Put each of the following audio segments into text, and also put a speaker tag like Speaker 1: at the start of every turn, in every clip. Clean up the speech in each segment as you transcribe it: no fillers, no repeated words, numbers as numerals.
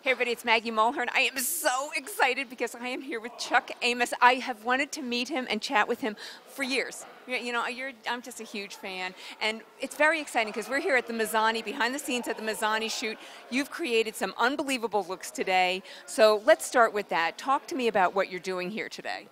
Speaker 1: Hey everybody, it's Maggie Mulhern. I am so excited because I am here with Chuck Amos. I have wanted to meet him and chat with him for years. I'm just a huge fan, and it's very exciting because we're here at the Mizani, behind the scenes at the Mizani shoot. You've created some unbelievable looks today, so let's start with that. Talk to me about what you're doing here today.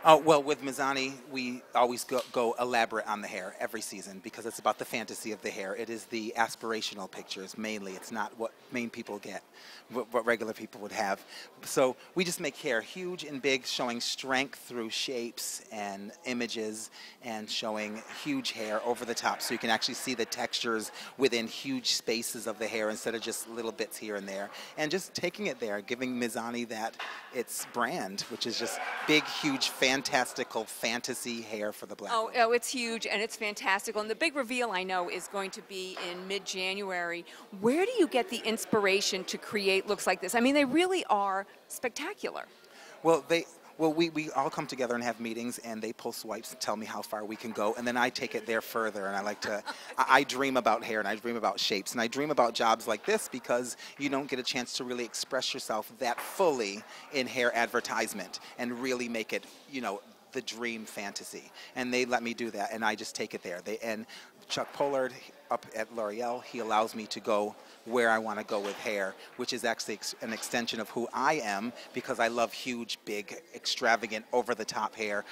Speaker 2: Well, with Mizani, we always go elaborate on the hair every season because it's about the fantasy of the hair. It is the aspirational pictures mainly. It's not what main people get, what regular people would have. So we just make hair huge and big, showing strength through shapes and images and showing huge hair over the top so you can actually see the textures within huge spaces of the hair instead of just little bits here and there. And just taking it there, giving Mizani that its brand, which is just big, huge, fantastical fantasy hair for the black woman.
Speaker 1: Oh, it's huge and it's fantastical. And the big reveal, I know, is going to be in mid-January. Where do you get the inspiration to create looks like this? I mean, they really are spectacular.
Speaker 2: Well, we all come together and have meetings, and they pull swipes and tell me how far we can go, and then I take it there further, and I like to, I dream about hair, and I dream about shapes, and I dream about jobs like this because you don't get a chance to really express yourself that fully in hair advertisement and really make it, the dream fantasy. And they let me do that, and I just take it there. And Chuck Pollard up at L'Oreal, he allows me to go where I want to go with hair, which is actually an extension of who I am because I love huge, big, extravagant, over-the-top hair,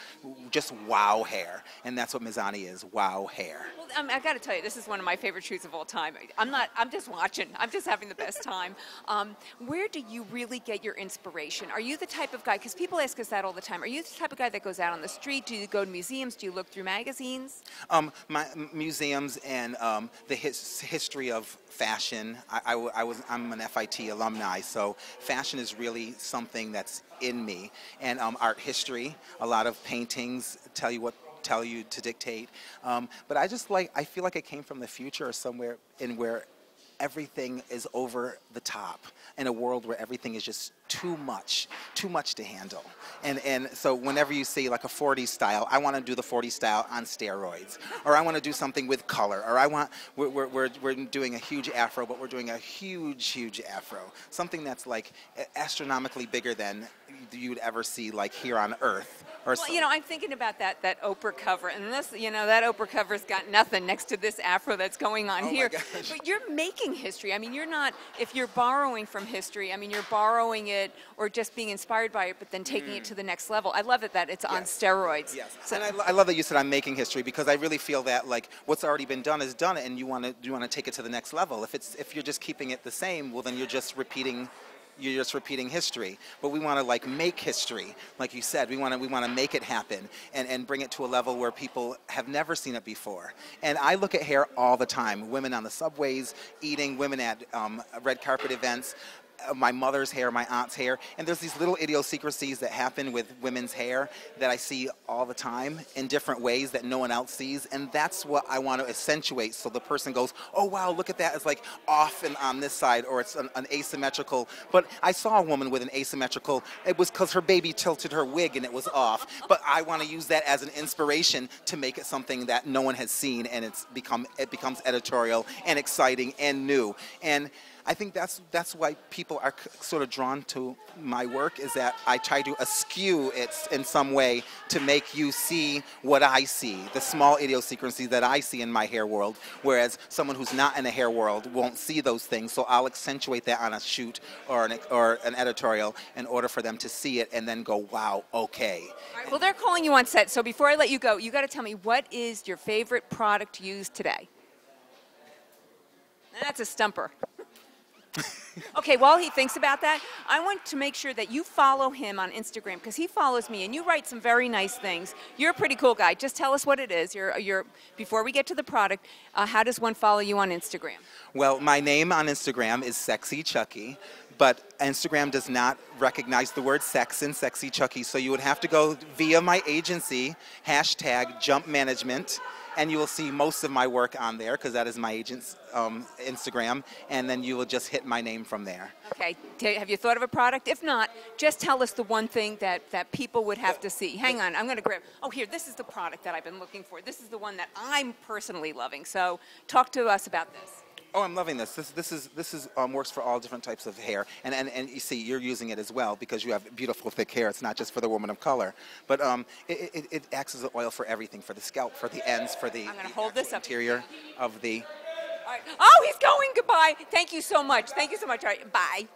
Speaker 2: just wow hair. And that's what Mizani is, wow hair.
Speaker 1: Well, I got to tell you, this is one of my favorite shoots of all time. I'm just watching. I'm just having the best time. Where do you really get your inspiration? Are you the type of guy, because people ask us that all the time, are you the type of guy that goes out on the street? Do you go to museums? Do you look through magazines?
Speaker 2: My museums and the history of fashion. I'm an FIT alumni, so fashion is really something that's in me. And art history, a lot of paintings tell you to dictate. But I feel like I came from the future or somewhere in where everything is over the top in a world where everything is just too much to handle. And so whenever you see like a 40s style, I want to do the 40s style on steroids, or I want to do something with color, or we're doing a huge afro, but we're doing a huge afro, something that's like astronomically bigger than you would ever see like here on Earth. Or
Speaker 1: well, I'm thinking about that Oprah cover, and this, that Oprah cover's got nothing next to this afro that's going on here. But you're making history. I mean, you're not, if you're borrowing from history, I mean, you're borrowing it or just being inspired by it, but then taking it to the next level. I love it that it's on steroids.
Speaker 2: Yes, so, and I love that you said I'm making history because I really feel that like what's already been done is done, and you want to take it to the next level. If you're just keeping it the same, well then you're just repeating history. But we want to like make history, like you said. We want to make it happen and bring it to a level where people have never seen it before. And I look at hair all the time. Women on the subways eating, women at red carpet events. My mother's hair, my aunt's hair, and there's these little idiosyncrasies that happen with women's hair that I see all the time in different ways that no one else sees, and that's what I want to accentuate so the person goes, oh wow, look at that, it's like off and on this side, or it's an asymmetrical, but I saw a woman with an asymmetrical, it was because her baby tilted her wig and it was off, but I want to use that as an inspiration to make it something that no one has seen, and it becomes editorial and exciting and new. And I think that's why people are sort of drawn to my work, is that I try to askew it in some way to make you see what I see, the small idiosyncrasies that I see in my hair world, whereas someone who's not in the hair world won't see those things, so I'll accentuate that on a shoot or an editorial in order for them to see it and then go, wow, okay.
Speaker 1: All right, well, they're calling you on set, so before I let you go, you got to tell me, what is your favorite product used today? That's a stumper. Okay, while he thinks about that, I want to make sure that you follow him on Instagram because he follows me and you write some very nice things. You're a pretty cool guy. Just tell us what it is. Before we get to the product, how does one follow you on Instagram?
Speaker 2: Well, my name on Instagram is Sexy Chucky, but Instagram does not recognize the word sex in Sexy Chucky, so you would have to go via my agency, #JumpManagement. And you will see most of my work on there because that is my agent's Instagram, and then you will just hit my name from there.
Speaker 1: Okay, have you thought of a product? If not, just tell us the one thing that people would have to see. Hang on, I'm going to grab, oh here, this is the product that I've been looking for. This is the one that I'm personally loving, so talk to us about this.
Speaker 2: Oh, I'm loving this. This is works for all different types of hair, and you see, you're using it as well because you have beautiful thick hair. It's not just for the woman of color, but it acts as an oil for everything, for the scalp, for the ends, for the
Speaker 1: I'm going to hold this up.
Speaker 2: interior of the.
Speaker 1: All right. Oh, he's going. Goodbye. Thank you so much. Thank you so much. All right. Bye.